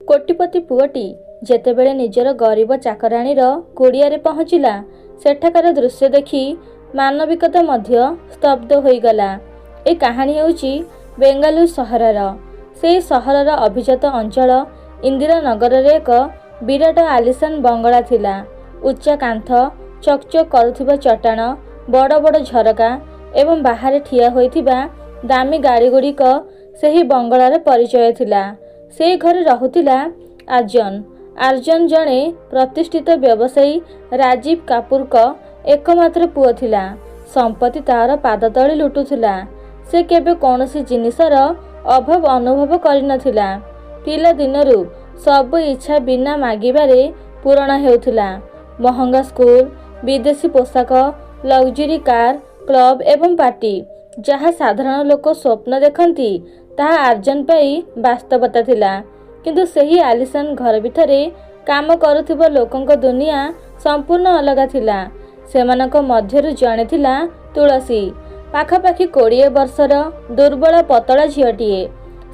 कोटिपति पुअटी जेतेबेले निजर गरीब चाकराणीर कुड़ियारे पहुँचला सेठाकार दृश्य देखि मानविकता मध्य स्तब्ध होईगला। ए कहानी होउची बेंगालुरु सहरर। से सहरर अभिजात अंचल इंदिरा नगर रे एक विराट आलिशान बंगला थिला। उच्चा कांथ, चकचक करुथिबा चट्टाण, बड़ बड़ झरका एवं बाहर ठिया होइथिबा दामी गाड़ी गुड़िक सेही बंगलार परिचय थिला। से घरे रहुथिला आर्जन। आर्जन जणे प्रतिष्ठित व्यवसायी राजीव कापूरक एकमात्र पुओ थिला। संपत्ति तार पाद तले लुटुथिला। से केबे कौनसी जिनिसर अभाव अनुभव करिनथिला। पिला दिनरू सब इच्छा बिना मागिबारे पूरण हेउथिला। महंगा स्कूल, विदेशी पोशाक, लग्जरी कार, क्लब एवं पार्टी जहाँ साधारण लोक स्वप्न देखती ताहा आर्जन पाई वास्तवता थिला। किंतु सही आलिशान घर भितरे काम करुथिबा लोकंक दुनिया संपूर्ण अलग थिला। सेमानक मध्यरु जणे थिला तुलसी। पाखापाखि 20 वर्षर दुर्बल पतला झियटिए।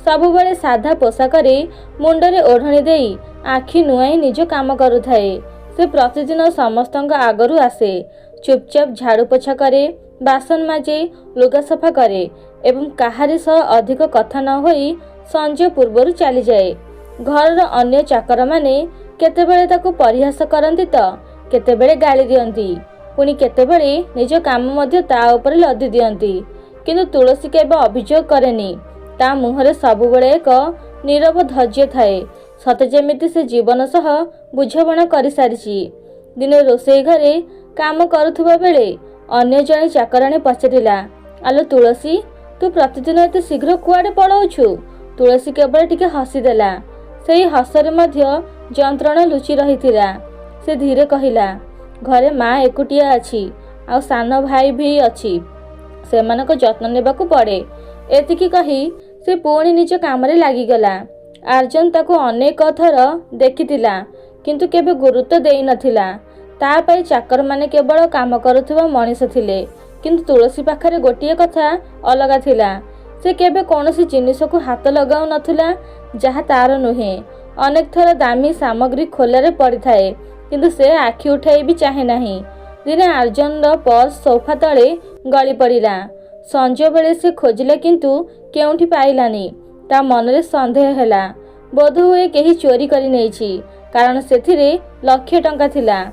सबुबले साधा पोशाकरे मुंडरे ओढ़णी देई आखि नुआई निज काम करुथाए। से प्रतिदिन समस्तंक आगरू आसे। चुपचाप झाड़ू पोछा करे, बासन माजे, लुगा सफा करे एवं काहारी सह अधिक कथा न होई संजय पूर्वरु चली जाए। घरर अन्य चाकर माने केतेबेले ताकू परिहास करंती तो केतेबेले गाली दियंती, पुणी केतेबेले निज काम मध्य ता उपरे लदी दियंती। किंतु तुलसी केबे अभियोग करेनी। ता मुहरे सबुबेले एक नीरव धैर्य थाए, सते जेमिति से जीवन सह बुझाबणा करि सारिछि। दिने रोषेई घरे काम करुथुबा बेले अन्य जणे चाकराणी पचारिला, आलो तुलसी, तू प्रतिदिन एते शीघ्र कुआडे पळाउछु? तुलसी केवल टिके हसीदेला। सेही हसरे मध्य जंत्रणा लुचि रहिथिला। से धीरे कहिला, घरे माँ एकुटिया अछि, आ सान भाई भी अछि, सेमानक जत्न नेबाकू पड़े। एतिकी कही से पुणी निज कामरे लागिगला। आर्जन ताकू अनेक थर देखिथिला किंतु केबे गुरुत्व देई नथिला। ता पाई चाकर माने केवल काम करुथिबा मनीष थिले। किंतु तुलसी पाखरे गोटिए कथा अलगा थिला। से केबे कौनसी जिनिस को हाथ लगाउ नथिला जहा तार नुहे। अनेक थर दामी सामग्री खोलारे पड़ी थाए किंतु से आखि उठाई भी चाहे नहीं। दिने आर्जन पर्स सोफा तले गली पड़िला। संजय बेले से खोजिला किंतु केउठी पाइलानी। ता मनरे संदेह हैला, बोध हुए केही चोरी करि नेछि, कारण सेथिरे लक्ष टंका थिला।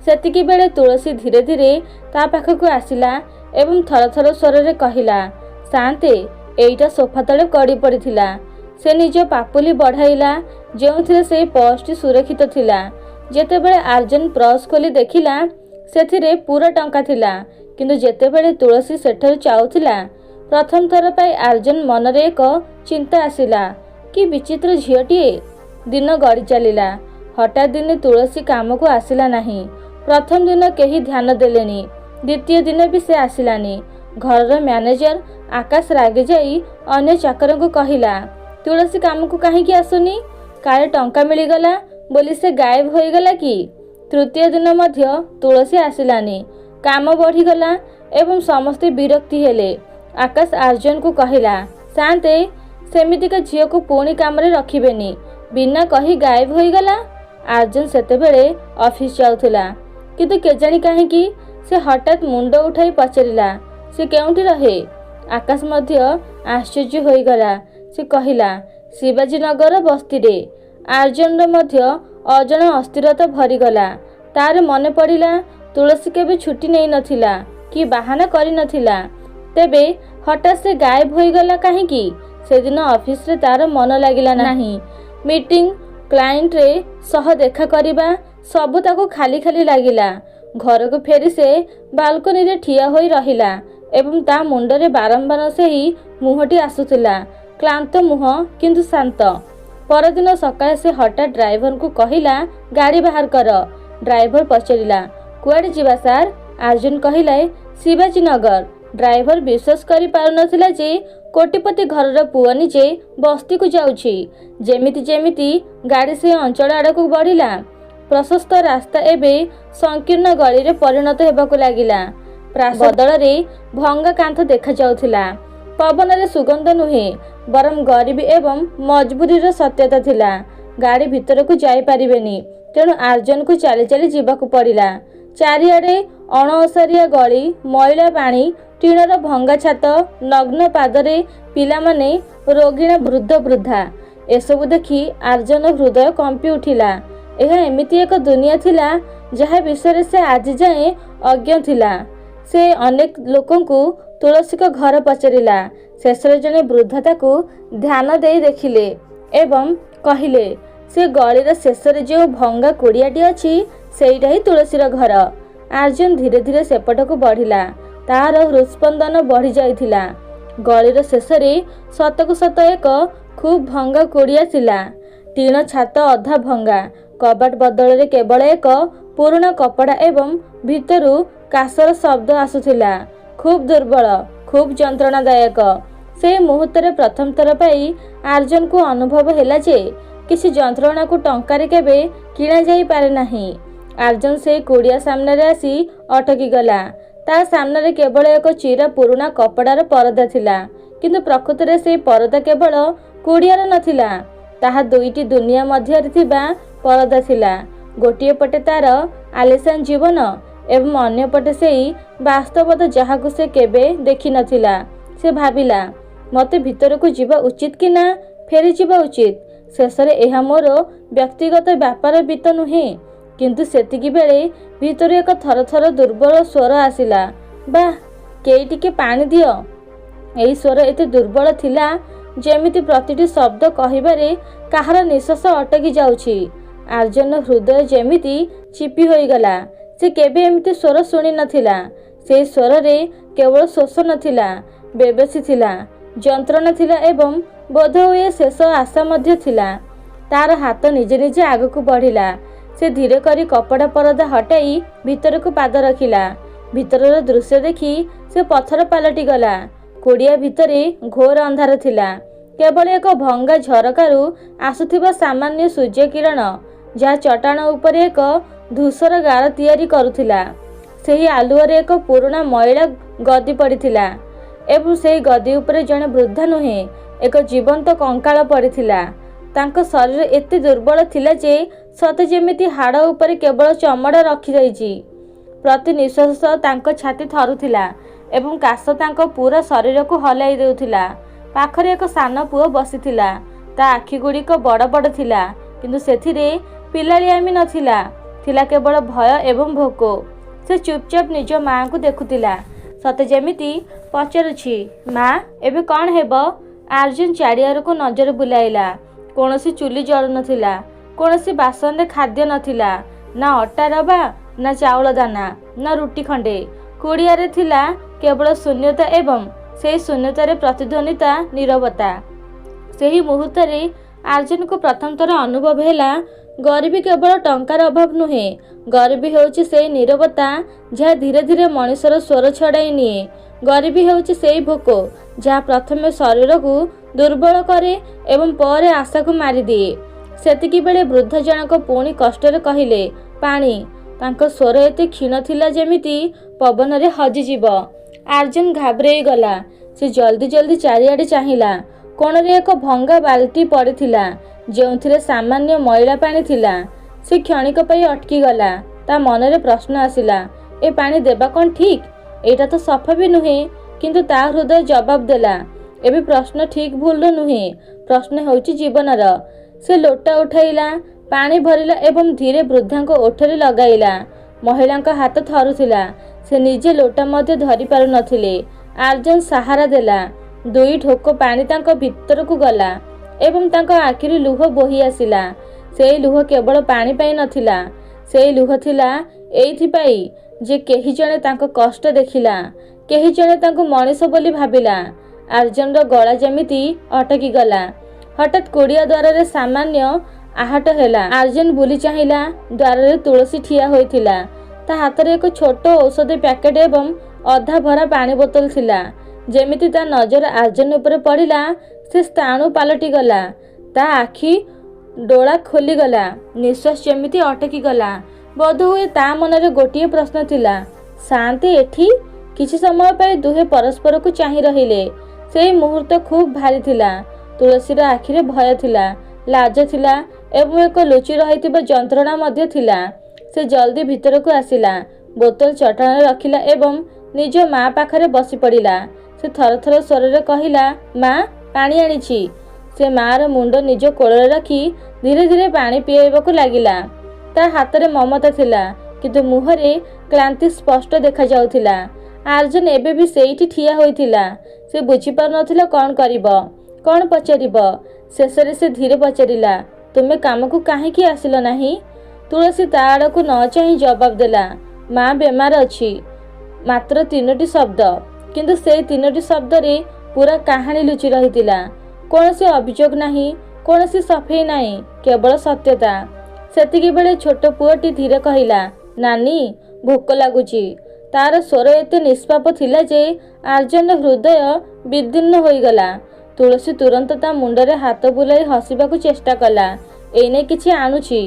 सेतिकी बेले तुलसी धीरे धीरे ता पाखकु आसिला एवं थर थर स्वर रे कहिला, शांते, एइटा सोफा तले गड़ी पड़िथिला। से निज पापुली बढ़ाइला जेउथिरे से पर्सटी सुरक्षित थिला। जेतेबेले आर्जन पर्स खोली देखिला सेथिरे पूरा टंका थिला। किंतु जेतेबेले तुलसी सेठर चाउथिला प्रथम थर पाई आर्जन मनरे एक चिंता आसिला, कि विचित्र झियटिए। दिन गड़ी चलिला। हठात दिने तुलसी काम को आसिला नहीं। प्रथम दिन केही ध्यान देलेनी। द्वितीय दिन भी से आसिलानी। घरर मैनेजर आकाश रागी जाई अन्य चाकर को कहिला, तुलसी काम को कहीं आसुनी? काले टंका मिलीगला बोली से गायब होईगला कि? तृतीय दिन मध्य तुलसी आसिलानी। काम बढ़ीगला एवं समस्ते विरक्ति हेले। आकाश आर्जन को कहिला, शांते, सेमितिका झियो को पुणी काम रे रखिबेनी, बिना कही गायब होईगला। आर्जन सेतेबेले ऑफिस जाउथिला, किंतु केजाणी काहेकि से हठात मुंड उठाई पचारिला, से केउठी रहे? आकाश मध्य आश्चर्य होईगला। से कहिला, शिवाजी नगर बस्ती रे। आर्जन मध्य अजण अस्थिरता भरीगला। तार मने पड़िला तुलसी केबे छुट्टी नहीं नथिला कि बाहाना करि नथिला। तेबे हठात से गायब होईगला काहेकि? से दिन ऑफिस रे तार मन लागिला नाही। मीटिंग, क्लाइंट रे सह देखा करिबा सबु ताको खाली खाली लागिला। घर को फेरी से बालकनी रे ठिया होई रहिला एवं ता मुंडरे बारंबार सेही मुहटी आसुथिला। क्लांत मुह किंतु शांत। परदिन सकाळे से हठात ड्राइवर को कहिला, गाड़ी बाहर कर। ड्राइवर पचारिला, कुआडे जीवा सार? आर्जुन कहिला, शिवाजी नगर। ड्राइवर विश्वास करि पारुनथिला जे कोटिपति घरर पुओ निजे बस्ती को जाउछि। जेमिति जेमिति गाड़ी से अंचल आड़कू बढ़िला, प्रशस्त रास्ता एबे संकीर्ण गली रे परिणत हेबाकू लागिला। बदल रे भंगा कांथ देखा जाउथिला। पवन रे सुगंध नुहे बरम गरीबी एवं मजबूरीर सत्यता थिला। ଗାଡ଼ି ଭିତରକୁ ଯାଇପାରିବେନି। ତେଣୁ ଆର୍ଯ୍ୟନକୁ ଚାଲି ଚାଲି ଯିବାକୁ ପଡ଼ିଲା। ଚାରିଆଡ଼େ ଅଣଓସାରିଆ ଗଳି, ମଇଳା ପାଣି, ଟିଣର ଭଙ୍ଗା ଛାତ, ନଗ୍ନ ପାଦରେ ପିଲାମାନେ, ରୋଗିଣା ବୃଦ୍ଧ ବୃଦ୍ଧା। ଏସବୁ ଦେଖି ଆର୍ଯ୍ୟନ ହୃଦୟ କମ୍ପି ଉଠିଲା। ଏହା ଏମିତି ଏକ ଦୁନିଆ ଥିଲା ଯାହା ବିଷୟରେ ସେ ଆଜି ଯାଏଁ ଅଜ୍ଞ ଥିଲା। ସେ ଅନେକ ଲୋକଙ୍କୁ ତୁଳସୀଙ୍କ ଘର ପଚାରିଲା। ଶେଷରେ ଜଣେ ବୃଦ୍ଧ ତାକୁ ଧ୍ୟାନ ଦେଇ ଦେଖିଲେ ଏବଂ କହିଲେ, ସେ ଗଳିର ଶେଷରେ ଯେଉଁ ଭଙ୍ଗା କୁଡ଼ିଆଟି ଅଛି ସେଇଟା ହିଁ ତୁଳସୀର ଘର। ଆର୍ଯ୍ୟନ ଧୀରେ ଧୀରେ ସେପଟକୁ ବଢ଼ିଲା। ତାହାର ହୃତ୍ସ୍ପନ୍ଦନ ବଢ଼ି ଯାଇଥିଲା। ଗଳିର ଶେଷରେ ସତକୁ ସତ ଏକ ଖୁବ୍ ଭଙ୍ଗା କୁଡ଼ିଆ ଥିଲା। ଟିଣ ଛାତ ଅଧା ଭଙ୍ଗା, କବାଟ ବଦଳରେ କେବଳ ଏକ ପୁରୁଣା କପଡ଼ା ଏବଂ ଭିତରୁ କାଶର ଶବ୍ଦ ଆସୁଥିଲା। ଖୁବ୍ ଦୁର୍ବଳ, ଖୁବ୍ ଯନ୍ତ୍ରଣାଦାୟକ। ସେହି ମୁହୂର୍ତ୍ତରେ ପ୍ରଥମ ଥର ପାଇଁ ଆର୍ଯ୍ୟନକୁ ଅନୁଭବ ହେଲା ଯେ କିଛି ଯନ୍ତ୍ରଣାକୁ ଟଙ୍କାରେ କେବେ କିଣାଯାଇପାରେ ନାହିଁ। ଆର୍ଯ୍ୟନ ସେହି କୁଡ଼ିଆ ସାମ୍ନାରେ ଆସି ଅଟକିଗଲା। ତା ସାମ୍ନାରେ କେବଳ ଏକ ଚିରା ପୁରୁଣା କପଡ଼ାର ପରଦା ଥିଲା। କିନ୍ତୁ ପ୍ରକୃତରେ ସେହି ପରଦା କେବଳ କୁଡ଼ିଆର ନଥିଲା, ତାହା ଦୁଇଟି ଦୁନିଆ ମଧ୍ୟରେ ଥିବା ପରଦା ଥିଲା। ଗୋଟିଏ ପଟେ ତାର ଆଲିଶାନ ଜୀବନ ଏବଂ ଅନ୍ୟପଟେ ସେହି ବାସ୍ତବତା ଯାହାକୁ ସେ କେବେ ଦେଖିନଥିଲା। ସେ ଭାବିଲା, ମୋତେ ଭିତରକୁ ଯିବା ଉଚିତ କି ନା ଫେରିଯିବା ଉଚିତ। ଶେଷରେ ଏହା ମୋର ବ୍ୟକ୍ତିଗତ ବ୍ୟାପାର ବି ତ ନୁହେଁ। କିନ୍ତୁ ସେତିକି ବେଳେ ଭିତରୁ ଏକ ଥର ଥର ଦୁର୍ବଳ ସ୍ୱର ଆସିଲା, ବାଃ, କେହି ଟିକେ ପାଣି ଦିଅ। ଏହି ସ୍ୱର ଏତେ ଦୁର୍ବଳ ଥିଲା ଯେମିତି ପ୍ରତିଟି ଶବ୍ଦ କହିବାରେ କାହାର ନିଶ୍ୱାସ ଅଟକି ଯାଉଛି। ଆର୍ଯ୍ୟନ ହୃଦୟ ଯେମିତି ଚିପି ହୋଇଗଲା। ସେ କେବେ ଏମିତି ସ୍ୱର ଶୁଣି ନଥିଲା। ସେହି ସ୍ୱରରେ କେବଳ ଶୋଷ ନଥିଲା, ବେବସି ଥିଲା, ଯନ୍ତ୍ରଣା ଥିଲା ଏବଂ ବୋଧହୁଏ ଶେଷ ଆଶା ମଧ୍ୟ ଥିଲା। ତାର ହାତ ନିଜେ ନିଜେ ଆଗକୁ ବଢ଼ିଲା। ସେ ଧୀରେ କରି କପଡ଼ା ପରଦା ହଟାଇ ଭିତରକୁ ପାଦ ରଖିଲା। ଭିତରର ଦୃଶ୍ୟ ଦେଖି ସେ ପଥର ପାଲଟିଗଲା। କୁଡ଼ିଆ ଭିତରେ ଘୋର ଅନ୍ଧାର ଥିଲା। କେବଳ ଏକ ଭଙ୍ଗା ଝରକାରୁ ଆସୁଥିବା ସାମାନ୍ୟ ସୂର୍ଯ୍ୟ କିରଣ ଯାହା ଚଟାଣ ଉପରେ ଏକ ଧୂସର ଗାର ତିଆରି କରୁଥିଲା। ସେହି ଆଲୁଅରେ ଏକ ପୁରୁଣା ମଇଳା ଗଦି ପଡ଼ିଥିଲା ଏବଂ ସେହି ଗଦି ଉପରେ ଜଣେ ବୃଦ୍ଧା ନୁହେଁ, ଏକ ଜୀବନ୍ତ କଙ୍କାଳ ପଡ଼ିଥିଲା। ତାଙ୍କ ଶରୀର ଏତେ ଦୁର୍ବଳ ଥିଲା ଯେ ସତେ ଯେମିତି ହାଡ଼ ଉପରେ କେବଳ ଚମଡ଼ା ରଖିଯାଇଛି। ପ୍ରତି ନିଶ୍ୱାସ ସହ ତାଙ୍କ ଛାତି ଥରୁଥିଲା ଏବଂ କାଶ ତାଙ୍କ ପୁରା ଶରୀରକୁ ହଲାଇ ଦେଉଥିଲା। ପାଖରେ ଏକ ସାନ ପୁଅ ବସିଥିଲା। ତା ଆଖିଗୁଡ଼ିକ ବଡ଼ ବଡ଼ ଥିଲା, କିନ୍ତୁ ସେଥିରେ ପିଲାଳିଆମି ନଥିଲା, ଥିଲା କେବଳ ଭୟ ଏବଂ ଭୋକ। ସେ ଚୁପଚାପ ନିଜ ମାଆଙ୍କୁ ଦେଖୁଥିଲା, ସତେ ଯେମିତି ପଚାରୁଛି, ମା, ଏବେ କ'ଣ ହେବ? ଆର୍ଯ୍ୟନ ଚାରିଆଡ଼କୁ ନଜର ବୁଲାଇଲା। କୌଣସି ଚୁଲି ଜଳୁନଥିଲା, କୌଣସି ବାସନରେ ଖାଦ୍ୟ ନଥିଲା, ନା ଅଟା ଡବା, ନା ଚାଉଳ ଦାନା, ନା ରୁଟି ଖଣ୍ଡେ। କୁଡ଼ିଆରେ ଥିଲା କେବଳ ଶୂନ୍ୟତା ଏବଂ ସେହି ଶୂନ୍ୟତାରେ ପ୍ରତିଧ୍ୱନିତା ନୀରବତା। ସେହି ମୁହୂର୍ତ୍ତରେ ଆର୍ଯ୍ୟନକୁ ପ୍ରଥମ ଥର ଅନୁଭବ ହେଲା, ଗରିବୀ କେବଳ ଟଙ୍କାର ଅଭାବ ନୁହେଁ, ଗରିବୀ ହେଉଛି ସେହି ନୀରବତା ଯାହା ଧୀରେ ଧୀରେ ମଣିଷର ସ୍ୱର ଛଡ଼ାଇ ନିଏ। ଗରିବୀ ହେଉଛି ସେହି ଭୋକ ଯାହା ପ୍ରଥମେ ଶରୀରକୁ ଦୁର୍ବଳ କରେ ଏବଂ ପରେ ଆଶାକୁ ମାରିଦିଏ। ସେତିକିବେଳେ ବୃଦ୍ଧ ଜଣକ ପୁଣି କଷ୍ଟରେ କହିଲେ, ପାଣି। ତାଙ୍କ ସ୍ୱର ଏତେ କ୍ଷୀଣ ଥିଲା ଯେମିତି ପବନରେ ହଜିଯିବ। ଆର୍ଯ୍ୟନ ଘାବରେଇ ଗଲା। ସେ ଜଲ୍ଦି ଜଲ୍ଦି ଚାରିଆଡ଼େ ଚାହିଁଲା। କୋଣରେ ଏକ ଭଙ୍ଗା ବାଲ୍ଟି ପଡ଼ିଥିଲା ଯେଉଁଥିରେ ସାମାନ୍ୟ ମଇଳା ପାଣି ଥିଲା। ସେ କ୍ଷଣିକ ପାଇଁ ଅଟକିଗଲା। ତା ମନରେ ପ୍ରଶ୍ନ ଆସିଲା, ଏ ପାଣି ଦେବା କ'ଣ ଠିକ୍? ଏଇଟା ତ ସଫା ବି ନୁହେଁ। କିନ୍ତୁ ତା ହୃଦୟ ଜବାବ ଦେଲା, ଏବେ ପ୍ରଶ୍ନ ଠିକ୍ ଭୁଲର ନୁହେଁ, ପ୍ରଶ୍ନ ହେଉଛି ଜୀବନର। ସେ ଲୋଟା ଉଠାଇଲା, ପାଣି ଭରିଲା ଏବଂ ଧୀରେ ବୃଦ୍ଧାଙ୍କ ଓଠରେ ଲଗାଇଲା। ମହିଳାଙ୍କ ହାତ ଥରୁଥିଲା। ସେ ନିଜେ ଲୋଟା ମଧ୍ୟ ଧରିପାରୁନଥିଲେ। ଆର୍ଯ୍ୟନ ସାହାରା ଦେଲା। 2 ଢୋକ ପାଣି ତାଙ୍କ ଭିତରକୁ ଗଲା ଏବଂ ତାଙ୍କ ଆଖିରୁ ଲୁହ ବୋହି ଆସିଲା। ସେହି ଲୁହ କେବଳ ପାଣି ପାଇଁ ନଥିଲା, ସେହି ଲୁହ ଥିଲା ଏଇଥିପାଇଁ ଯେ କେହି ଜଣେ ତାଙ୍କ କଷ୍ଟ ଦେଖିଲା, କେହି ଜଣେ ତାଙ୍କୁ ମଣିଷ ବୋଲି ଭାବିଲା। ଆର୍ଯ୍ୟନର ଗଳା ଯେମିତି ଅଟକିଗଲା। ହଠାତ୍ କୁଡ଼ିଆ ଦ୍ୱାରରେ ସାମାନ୍ୟ ଆହଟ ହେଲା। ଆର୍ଯ୍ୟନ ବୁଲି ଚାହିଁଲା। ଦ୍ୱାରରେ ତୁଳସୀ ଠିଆ ହୋଇଥିଲା। ତା ହାତରେ ଏକ ଛୋଟ ଔଷଧ ପ୍ୟାକେଟ ଏବଂ ଅଧା ଭରା ପାଣି ବୋତଲ ଥିଲା। ଯେମିତି ତା ନଜର ଆର୍ଯ୍ୟନ ଉପରେ ପଡ଼ିଲା, ସେ ସ୍ଥାଣୁ ପାଲଟିଗଲା। ତା ଆଖି ଡୋଳା ଖୋଲିଗଲା। ନିଶ୍ୱାସ ଯେମିତି ଅଟକିଗଲା। ବୋଧହୁଏ ତା ମନରେ ଗୋଟିଏ ପ୍ରଶ୍ନ ଥିଲା, ଶାନ୍ତି ଏଠି? କିଛି ସମୟ ପାଇଁ ଦୁହେଁ ପରସ୍ପରକୁ ଚାହିଁ ରହିଲେ। ସେହି ମୁହୂର୍ତ୍ତ ଖୁବ୍ ଭାରି ଥିଲା। ତୁଳସୀର ଆଖିରେ ଭୟ ଥିଲା, ଲାଜ ଥିଲା ଏବଂ ଏକ ଲୁଚି ରହିଥିବା ଯନ୍ତ୍ରଣା ମଧ୍ୟ ଥିଲା। ସେ ଜଲ୍ଦି ଭିତରକୁ ଆସିଲା, ବୋତଲ ଚଟାଣରେ ରଖିଲା ଏବଂ ନିଜ ମା ପାଖରେ ବସି ପଡ଼ିଲା। ସେ ଥରଥର ସ୍ୱରରେ କହିଲା, ମା, ପାଣି ଆଣିଛି। ସେ ମାର ମୁଣ୍ଡ ନିଜ କୋଳରେ ରଖି ଧୀରେ ଧୀରେ ପାଣି ପିଆଇବାକୁ ଲାଗିଲା। ତା ହାତରେ ମମତା ଥିଲା, କିନ୍ତୁ ମୁହଁରେ କ୍ଳାନ୍ତି ସ୍ପଷ୍ଟ ଦେଖାଯାଉଥିଲା। ଆର୍ଜୁନ ଏବେ ବି ସେଇଠି ଠିଆ ହୋଇଥିଲା। ସେ ବୁଝିପାରୁନଥିଲା କ'ଣ କରିବ, କ'ଣ ପଚାରିବ। ଶେଷରେ ସେ ଧୀରେ ପଚାରିଲା, ତୁମେ କାମକୁ କାହିଁକି ଆସିଲ ନାହିଁ? ତୁଳସୀ ତା ଆଡ଼କୁ ନ ଚାହିଁ ଜବାବ ଦେଲା, ମା ବେମାର ଅଛି। ମାତ୍ର 3ଟି ଶବ୍ଦ, କିନ୍ତୁ ସେଇ 3ଟି ଶବ୍ଦରେ ପୁରା କାହାଣୀ ଲୁଚି ରହିଥିଲା। କୌଣସି ଅଭିଯୋଗ ନାହିଁ, କୌଣସି ସଫେଇ ନାହିଁ, କେବଳ ସତ୍ୟତା। ସେତିକିବେଳେ ଛୋଟ ପୁଅଟି ଧୀରେ କହିଲା, ନାନୀ, ଭୋକ ଲାଗୁଛି। ତାର ସ୍ୱର ଏତେ ନିଷ୍ପାପ ଥିଲା ଯେ ଆର୍ଜୁନର ହୃଦୟ ବିଦୀର୍ଣ୍ଣ ହୋଇଗଲା। ତୁଳସୀ ତୁରନ୍ତ ତା ମୁଣ୍ଡରେ ହାତ ବୁଲାଇ ହସିବାକୁ ଚେଷ୍ଟା କଲା। ଏଇନେ କିଛି ଆଣୁଛି,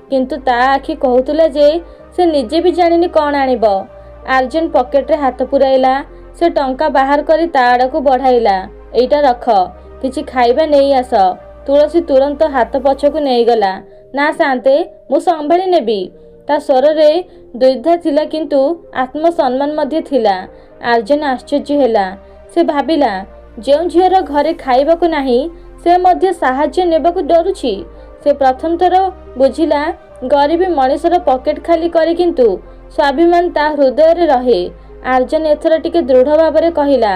କିନ୍ତୁ ତା ଆଖି କହୁଥିଲା ଯେ ସେ ନିଜେ ବି ଜାଣିନି କ'ଣ ଆଣିବ। ଆର୍ଜୁନ ପକେଟରେ ହାତ ପୁରାଇଲା। ସେ ଟଙ୍କା ବାହାର କରି ତା ଆଡ଼କୁ ବଢ଼ାଇଲା। ଏଇଟା ରଖ, କିଛି ଖାଇବା ନେଇ ଆସ। ତୁଳସୀ ତୁରନ୍ତ ହାତ ପଛକୁ ନେଇଗଲା। ନା ଶାନ୍ତେ, ମୁଁ ସମ୍ଭାଳି ନେବି। ତା ସ୍ୱରରେ ଦ୍ୱିଧା ଥିଲା, କିନ୍ତୁ ଆତ୍ମସମ୍ମାନ ମଧ୍ୟ ଥିଲା। ଆର୍ଜୁନ ଆଶ୍ଚର୍ଯ୍ୟ ହେଲା। ସେ ଭାବିଲା, ଯେଉଁ ଝିଅର ଘରେ ଖାଇବାକୁ ନାହିଁ ସେ ମଧ୍ୟ ସାହାଯ୍ୟ ନେବାକୁ ଡରୁଛି। ସେ ପ୍ରଥମ ଥର ବୁଝିଲା, ଗରିବୀ ମଣିଷର ପକେଟ ଖାଲି କରି, କିନ୍ତୁ ସ୍ୱାଭିମାନ ତା ହୃଦୟରେ ରହେ। ଆର୍ଜୁନ ଏଥର ଟିକେ ଦୃଢ଼ ଭାବରେ କହିଲା,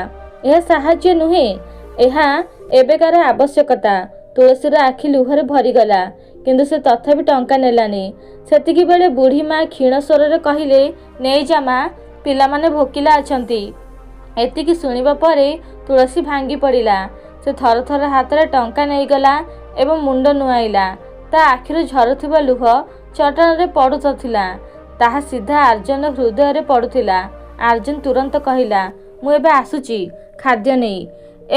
ଏହା ସାହାଯ୍ୟ ନୁହେଁ, ଏହା ଏବେକାର ଆବଶ୍ୟକତା। ତୁଳସୀର ଆଖି ଲୁହରେ ଭରିଗଲା, କିନ୍ତୁ ସେ ତଥାପି ଟଙ୍କା ନେଲାନି। ସେତିକିବେଳେ ବୁଢ଼ୀ ମା କ୍ଷୀଣ ସ୍ୱରରେ କହିଲେ, ନେଇଯା ମା, ପିଲାମାନେ ଭୋକିଲା ଅଛନ୍ତି। ଏତିକି ଶୁଣିବା ପରେ ତୁଳସୀ ଭାଙ୍ଗି ପଡ଼ିଲା। ସେ ଥରଥର ହାତରେ ଟଙ୍କା ନେଇଗଲା ଏବଂ ମୁଣ୍ଡ ନୁଆଇଲା। ତା ଆଖିରୁ ଝରୁଥିବା ଲୁହ ଚଟାଣରେ ପଡ଼ୁଥିଲା, ତାହା ସିଧା ଆର୍ଜୁନର ହୃଦୟରେ ପଡ଼ୁଥିଲା। ଆର୍ଜୁନ ତୁରନ୍ତ କହିଲା, ମୁଁ ଏବେ ଆସୁଛି ଖାଦ୍ୟ ନେଇ।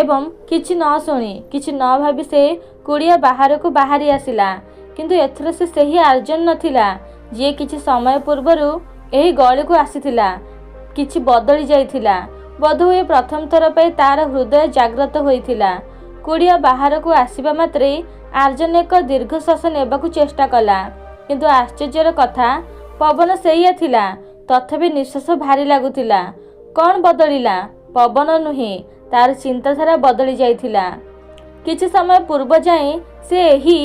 ଏବଂ କିଛି ନ ଶୁଣି, କିଛି ନ ଭାବି ସେ କୁଡ଼ିଆ ବାହାରକୁ ବାହାରି ଆସିଲା। କିନ୍ତୁ ଏଥର ସେ ସେହି ଆର୍ଜୁନ ନଥିଲା ଯିଏ କିଛି ସମୟ ପୂର୍ବରୁ ଏହି ଗଳିକୁ ଆସିଥିଲା। କିଛି ବଦଳି ଯାଇଥିଲା। ବୋଧହୁଏ ପ୍ରଥମ ଥର ପାଇଁ ତାର ହୃଦୟ ଜାଗ୍ରତ ହୋଇଥିଲା। କୁଡ଼ିଆ ବାହାରକୁ ଆସିବା ମାତ୍ରେ ଆର୍ଜୁନ ଏକ ଦୀର୍ଘଶ୍ୱାସ ନେବାକୁ ଚେଷ୍ଟା କଲା। କିନ୍ତୁ ଆଶ୍ଚର୍ଯ୍ୟର କଥା, ପବନ ସେଇଆ ଥିଲା, ତଥାପି ନିଶ୍ୱାସ ଭାରି ଲାଗୁଥିଲା। କ'ଣ ବଦଳିଲା? ପବନ ନୁହେଁ, ତାର ଚିନ୍ତାଧାରା ବଦଳି ଯାଇଥିଲା। କିଛି ସମୟ ପୂର୍ବ ଯାଏଁ ସେ ଏହି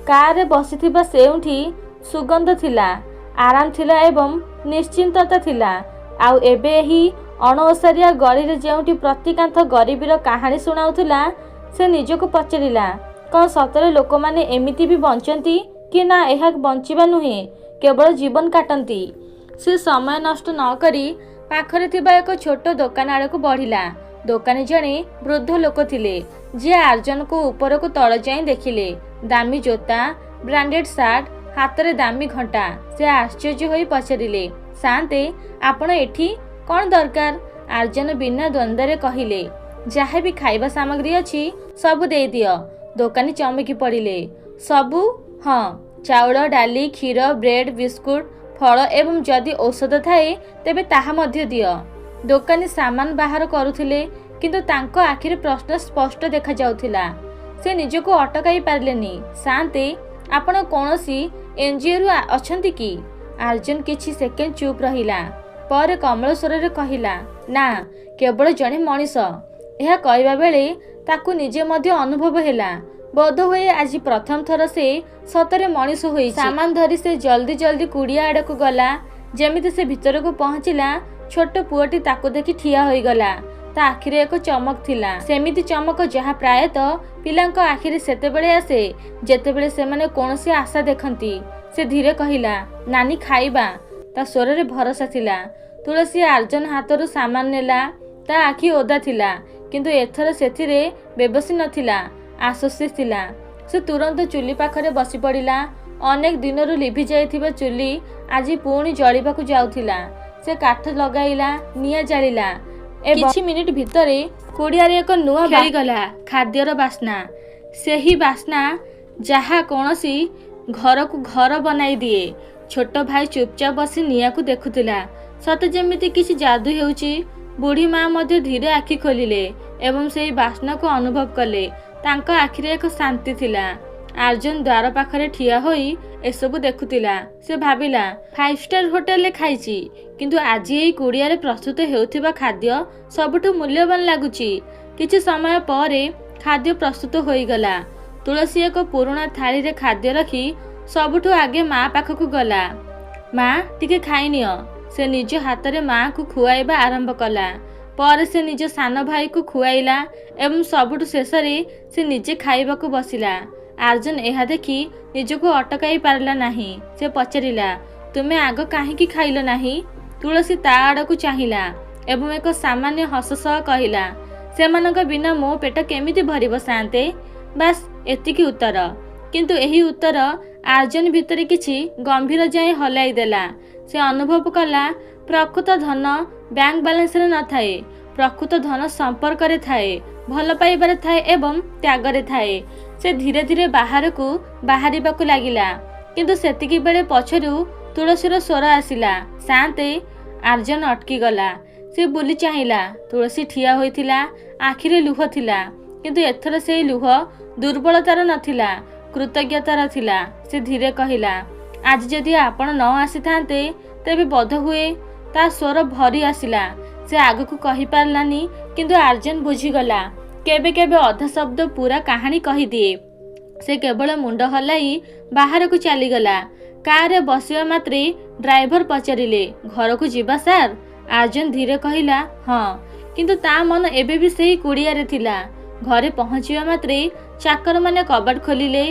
କାରରେ ବସିଥିବା ସେଉଁଠି ସୁଗନ୍ଧ ଥିଲା, ଆରାମ ଥିଲା ଏବଂ ନିଶ୍ଚିନ୍ତତା ଥିଲା। ଆଉ ଏବେ ଏହି ଅଣଓସାରିଆ ଗଳିରେ ଯେଉଁଠି ପ୍ରତି କାନ୍ଥ ଗରିବୀର କାହାଣୀ ଶୁଣାଉଥିଲା, ସେ ନିଜକୁ ପଚାରିଲା, କ'ଣ ସତରେ ଲୋକମାନେ ଏମିତି ବି ବଞ୍ଚନ୍ତି କି ନା ଏହା ବଞ୍ଚିବା ନୁହେଁ, କେବଳ ଜୀବନ କାଟନ୍ତି। ସେ ସମୟ ନଷ୍ଟ ନ କରି ପାଖରେ ଥିବା ଏକ ଛୋଟ ଦୋକାନ ଆଡ଼କୁ ବଢ଼ିଲା। ଦୋକାନୀ ଜଣେ ବୃଦ୍ଧ ଲୋକ ଥିଲେ, ଯିଏ ଆର୍ଜୁନକୁ ଉପରକୁ ତଳ ଯାଏଁ ଦେଖିଲେ। ଦାମୀ ଜୋତା, ବ୍ରାଣ୍ଡେଡ୍ ସାର୍ଟ, ହାତରେ ଦାମୀ ଘଣ୍ଟା। ସେ ଆଶ୍ଚର୍ଯ୍ୟ ହୋଇ ପଚାରିଲେ, ଶାନ୍ତେ, ଆପଣ ଏଠି କ'ଣ ଦରକାର? ଆର୍ଜୁନ ବିନା ଦ୍ୱନ୍ଦ୍ୱରେ କହିଲେ, ଯାହା ବି ଖାଇବା ସାମଗ୍ରୀ ଅଛି ସବୁ ଦେଇଦିଅ। ଦୋକାନୀ ଚମକି ପଡ଼ିଲେ। ସବୁ? ହଁ, ଚାଉଳ, ଡାଲି, କ୍ଷୀର, ବ୍ରେଡ୍, ବିସ୍କୁଟ, ଫଳ ଏବଂ ଯଦି ଔଷଧ ଥାଏ ତେବେ ତାହା ମଧ୍ୟ ଦିଅ। ଦୋକାନୀ ସାମାନ ବାହାର କରୁଥିଲେ, କିନ୍ତୁ ତାଙ୍କ ଆଖିରେ ପ୍ରଶ୍ନ ସ୍ପଷ୍ଟ ଦେଖାଯାଉଥିଲା। ସେ ନିଜକୁ ଅଟକାଇ ପାରିଲେନି। ଶାନ୍ତେ, ଆପଣ କୌଣସି ଏନ୍ଜିଓରୁ ଅଛନ୍ତି କି? ଆର୍ଜୁନ କିଛି ସେକେଣ୍ଡ ଚୁପ୍ ରହିଲା। ପରେ କମଳ ସ୍ୱରରେ କହିଲା, ନା, କେବଳ ଜଣେ ମଣିଷ। ଏହା କହିବା ବେଳେ ତାକୁ ନିଜେ ମଧ୍ୟ ଅନୁଭବ ହେଲା, ବୋଧହୁଏ ଆଜି ପ୍ରଥମ ଥର ସେ ସତରେ ମଣିଷ ହୋଇଛି। ସାମାନ ଧରି ସେ ଜଲ୍ଦି ଜଲ୍ଦି କୁଡ଼ିଆ ଆଡ଼କୁ ଗଲା। ଯେମିତି ସେ ଭିତରକୁ ପହଞ୍ଚିଲା, ଛୋଟ ପୁଅଟି ତାକୁ ଦେଖି ଠିଆ ହୋଇଗଲା। ତା ଆଖିରେ ଏକ ଚମକ ଥିଲା, ସେମିତି ଚମକ ଯାହା ପ୍ରାୟତଃ ପିଲାଙ୍କ ଆଖିରେ ସେତେବେଳେ ଆସେ ଯେତେବେଳେ ସେମାନେ କୌଣସି ଆଶା ଦେଖନ୍ତି। ସେ ଧୀରେ କହିଲା, ନାନୀ, ଖାଇବା। ତା ସ୍ୱରରେ ଭରସା ଥିଲା। ତୁଳସୀ ଆର୍ଜୁନ ହାତରୁ ସାମାନ ନେଲା। ତା ଆଖି ଓଦା ଥିଲା, କିନ୍ତୁ ଏଥର ସେଥିରେ ବେବସି ନଥିଲା, ଆଶ୍ୱସ୍ତି ଥିଲା। ସେ ତୁରନ୍ତ ଚୁଲି ପାଖରେ ବସି ପଡ଼ିଲା। ଅନେକ ଦିନରୁ ଲିଭି ଯାଇଥିବା ଚୁଲି ଆଜି ପୁଣି ଜଳିବାକୁ ଯାଉଥିଲା। ସେ କାଠ ଲଗାଇଲା, ନିଆଁ ଜାଳିଲା। କିଛି ମିନିଟ୍ ଭିତରେ କୁଡ଼ିଆରେ ଏକ ନୂଆ ଖେଳିଗଲା ଖାଦ୍ୟର ବାସ୍ନା। ସେହି ବାସ୍ନା ଯାହା କୌଣସି ଘରକୁ ଘର ବନାଇ ଦିଏ। ଛୋଟ ଭାଇ ଚୁପଚାପ ବସି ନିଆଁକୁ ଦେଖୁଥିଲା, ସତେ ଯେମିତି କିଛି ଯାଦୁ ହେଉଛି। ବୁଢ଼ୀ ମା ମଧ୍ୟ ଧୀରେ ଆଖି ଖୋଲିଲେ ଏବଂ ସେହି ବାସ୍ନାକୁ ଅନୁଭବ କଲେ। ତାଙ୍କ ଆଖିରେ ଏକ ଶାନ୍ତି ଥିଲା। ଆର୍ଜୁନ ଦ୍ୱାର ପାଖରେ ଠିଆ ହୋଇ ଏସବୁ ଦେଖୁଥିଲା। ସେ ଭାବିଲା 5 ଷ୍ଟାର ହୋଟେଲରେ ଖାଇଛି, କିନ୍ତୁ ଆଜି ଏଇ କୁଡ଼ିଆରେ ପ୍ରସ୍ତୁତ ହେଉଥିବା ଖାଦ୍ୟ ସବୁଠୁ ମୂଲ୍ୟବାନ ଲାଗୁଛି। କିଛି ସମୟ ପରେ ଖାଦ୍ୟ ପ୍ରସ୍ତୁତ ହୋଇଗଲା। ତୁଳସୀ ଏକ ପୁରୁଣା ଥାଳିରେ ଖାଦ୍ୟ ରଖି ସବୁଠୁ ଆଗେ ମା ପାଖକୁ ଗଲା। ମା, ଟିକେ ଖାଇନିଅ। ସେ ନିଜ ହାତରେ ମାକୁ ଖୁଆଇବା ଆରମ୍ଭ କଲା। ପରେ ସେ ନିଜ ସାନ ଭାଇକୁ ଖୁଆଇଲା ଏବଂ ସବୁଠୁ ଶେଷରେ ସେ ନିଜେ ଖାଇବାକୁ ବସିଲା। ଆର୍ଜୁନ ଏହା ଦେଖି ନିଜକୁ ଅଟକାଇ ପାରିଲା ନାହିଁ। ସେ ପଚାରିଲା, ତୁମେ ଆଗ କାହିଁକି ଖାଇଲ ନାହିଁ? ତୁଳସୀ ତା ଆଡ଼କୁ ଚାହିଁଲା ଏବଂ ଏକ ସାମାନ୍ୟ ହସ ସହ କହିଲା, ସେମାନଙ୍କ ବିନା ମୋ ପେଟ କେମିତି ଭରିବ ସାନ୍ତେ? ବାସ୍ ଏତିକି ଉତ୍ତର। କିନ୍ତୁ ଏହି ଉତ୍ତର ଆର୍ଜୁନ ଭିତରେ କିଛି ଗମ୍ଭୀର ଯାଏଁ ହଲାଇ ଦେଲା। ସେ ଅନୁଭବ କଲା ପ୍ରକୃତ ଧନ ବ୍ୟାଙ୍କ ବାଲାନ୍ସରେ ନଥାଏ। ପ୍ରକୃତ ଧନ ସମ୍ପର୍କରେ ଥାଏ, ଭଲ ପାଇବାରେ ଥାଏ ଏବଂ ତ୍ୟାଗରେ ଥାଏ। ସେ ଧୀରେ ଧୀରେ ବାହାରକୁ ବାହାରିବାକୁ ଲାଗିଲା। କିନ୍ତୁ ସେତିକି ବେଳେ ପଛରୁ ତୁଳସୀର ସ୍ୱର ଆସିଲା, ସାନ୍ତେ। ଆର୍ଜୁନ ଅଟକିଗଲା। ସେ ବୁଲି ଚାହିଁଲା। ତୁଳସୀ ଠିଆ ହୋଇଥିଲା। ଆଖିରେ ଲୁହ ଥିଲା, କିନ୍ତୁ ଏଥର ସେହି ଲୁହ ଦୁର୍ବଳତାର ନଥିଲା, କୃତଜ୍ଞତାର ଥିଲା। ସେ ଧୀରେ କହିଲା, ଆଜି ଯଦି ଆପଣ ନ ଆସିଥାନ୍ତେ ତେବେ ବୋଧହୁଏ। ତା ସ୍ୱର ଭରି ଆସିଲା। ସେ ଆଗକୁ କହିପାରିଲାନି, କିନ୍ତୁ ଆର୍ଜୁନ ବୁଝିଗଲା। କେବେ କେବେ ଅଧା ଶବ୍ଦ ପୁରା କାହାଣୀ କହିଦିଏ। ସେ କେବଳ ମୁଣ୍ଡ ହଲାଇ ବାହାରକୁ ଚାଲିଗଲା। କାରରେ ବସିବା ମାତ୍ରେ ଡ୍ରାଇଭର ପଚାରିଲେ, ଘରକୁ ଯିବା ସାର୍? ଆର୍ଜୁନ ଧୀରେ କହିଲା, ହଁ। କିନ୍ତୁ ତା ମନ ଏବେ ବି ସେହି କୁଡ଼ିଆରେ ଥିଲା। ଘରେ ପହଞ୍ଚିବା ମାତ୍ରେ ଚାକରମାନେ କବାଟ ଖୋଲିଲେ।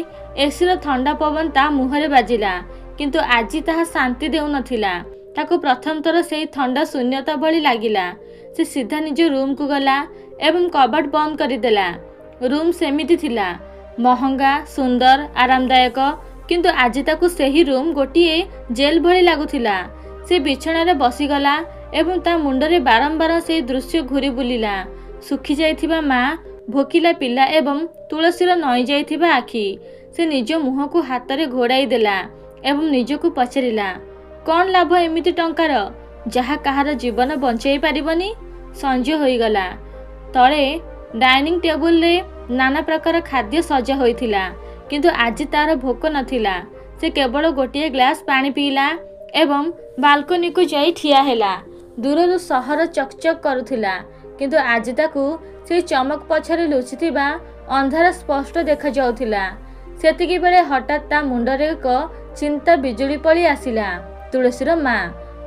ଏସିର ଥଣ୍ଡା ପବନ ତା ମୁହଁରେ ବାଜିଲା, କିନ୍ତୁ ଆଜି ତାହା ଶାନ୍ତି ଦେଉନଥିଲା। ତାକୁ ପ୍ରଥମ ଥର ସେହି ଥଣ୍ଡା ଶୂନ୍ୟତା ଭଳି ଲାଗିଲା। ସେ ସିଧା ନିଜ ରୁମ୍କୁ ଗଲା ଏବଂ କବାଟ ବନ୍ଦ କରିଦେଲା। ରୁମ୍ ସେମିତି ଥିଲା, ମହଙ୍ଗା, ସୁନ୍ଦର, ଆରାମଦାୟକ, କିନ୍ତୁ ଆଜି ତାକୁ ସେହି ରୁମ୍ ଗୋଟିଏ ଜେଲ୍ ଭଳି ଲାଗୁଥିଲା। ସେ ବିଛଣାରେ ବସିଗଲା ଏବଂ ତା ମୁଣ୍ଡରେ ବାରମ୍ବାର ସେହି ଦୃଶ୍ୟ ଘୁରି ବୁଲିଲା। ଶୁଖିଯାଇଥିବା ମା, ଭୋକିଲା ପିଲା ଏବଂ ତୁଳସୀର ନଇଁ ଯାଇଥିବା ଆଖି। ସେ ନିଜ ମୁହଁକୁ ହାତରେ ଘୋଡ଼ାଇ ଦେଲା ଏବଂ ନିଜକୁ ପଚାରିଲା, କ'ଣ ଲାଭ ଏମିତି ଟଙ୍କାର, ଯାହା କାହାର ଜୀବନ ବଞ୍ଚାଇ ପାରିବନି? ସଞ୍ଜ ହୋଇଗଲା। ତଳେ ଡାଇନିଂ ଟେବୁଲରେ ନାନା ପ୍ରକାର ଖାଦ୍ୟ ସଜା ହୋଇଥିଲା, କିନ୍ତୁ ଆଜି ତାର ଭୋକ ନଥିଲା। ସେ କେବଳ ଗୋଟିଏ ଗ୍ଲାସ ପାଣି ପିଇଲା ଏବଂ ବାଲକୋନିକୁ ଯାଇ ଠିଆ ହେଲା। ଦୂରରୁ ସହର ଚକଚକ୍ କରୁଥିଲା, କିନ୍ତୁ ଆଜି ତାକୁ ସେହି ଚମକ ପଛରେ ଲୁଚିଥିବା ଅନ୍ଧାର ସ୍ପଷ୍ଟ ଦେଖାଯାଉଥିଲା। ସେତିକିବେଳେ ହଠାତ୍ ତା ମୁଣ୍ଡରେ ଏକ ଚିନ୍ତା ବିଜୁଳି ପଡ଼ି ଆସିଲା। ତୁଳସୀର ମା,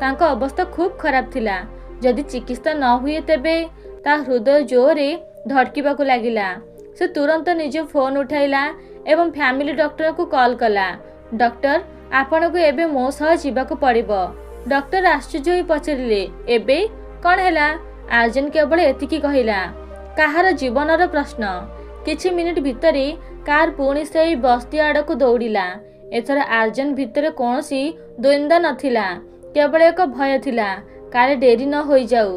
ତାଙ୍କ ଅବସ୍ଥା ଖୁବ୍ ଖରାପ ଥିଲା। ଯଦି ଚିକିତ୍ସା ନ ହୁଏ ତେବେ? ତା ହୃଦୟ ଜୋରରେ ଧଡ଼କିବାକୁ ଲାଗିଲା। ସେ ତୁରନ୍ତ ନିଜ ଫୋନ୍ ଉଠାଇଲା ଏବଂ ଫ୍ୟାମିଲି ଡକ୍ଟରଙ୍କୁ କଲ୍ କଲା। ଡକ୍ଟର, ଆପଣଙ୍କୁ ଏବେ ମୋ ସହ ଯିବାକୁ ପଡ଼ିବ। ଡକ୍ଟର ଆଶ୍ଚର୍ଯ୍ୟ ହୋଇ ପଚାରିଲେ, ଏବେ କ'ଣ ହେଲା? ଆର୍ଜୁନ କେବଳ ଏତିକି କହିଲା, କାହାର ଜୀବନର ପ୍ରଶ୍ନ। କିଛି ମିନିଟ୍ ଭିତରେ କାର୍ ପୁଣି ସେହି ବସ୍ତି ଆଡ଼କୁ ଦୌଡ଼ିଲା। ଏଥର ଆର୍ଜୁନ ଭିତରେ କୌଣସି ଦ୍ୱନ୍ଦ୍ୱ ନଥିଲା, କେବଳ ଏକ ଭୟ ଥିଲା, କାଳେ ଡେରି ନ ହୋଇଯାଉ।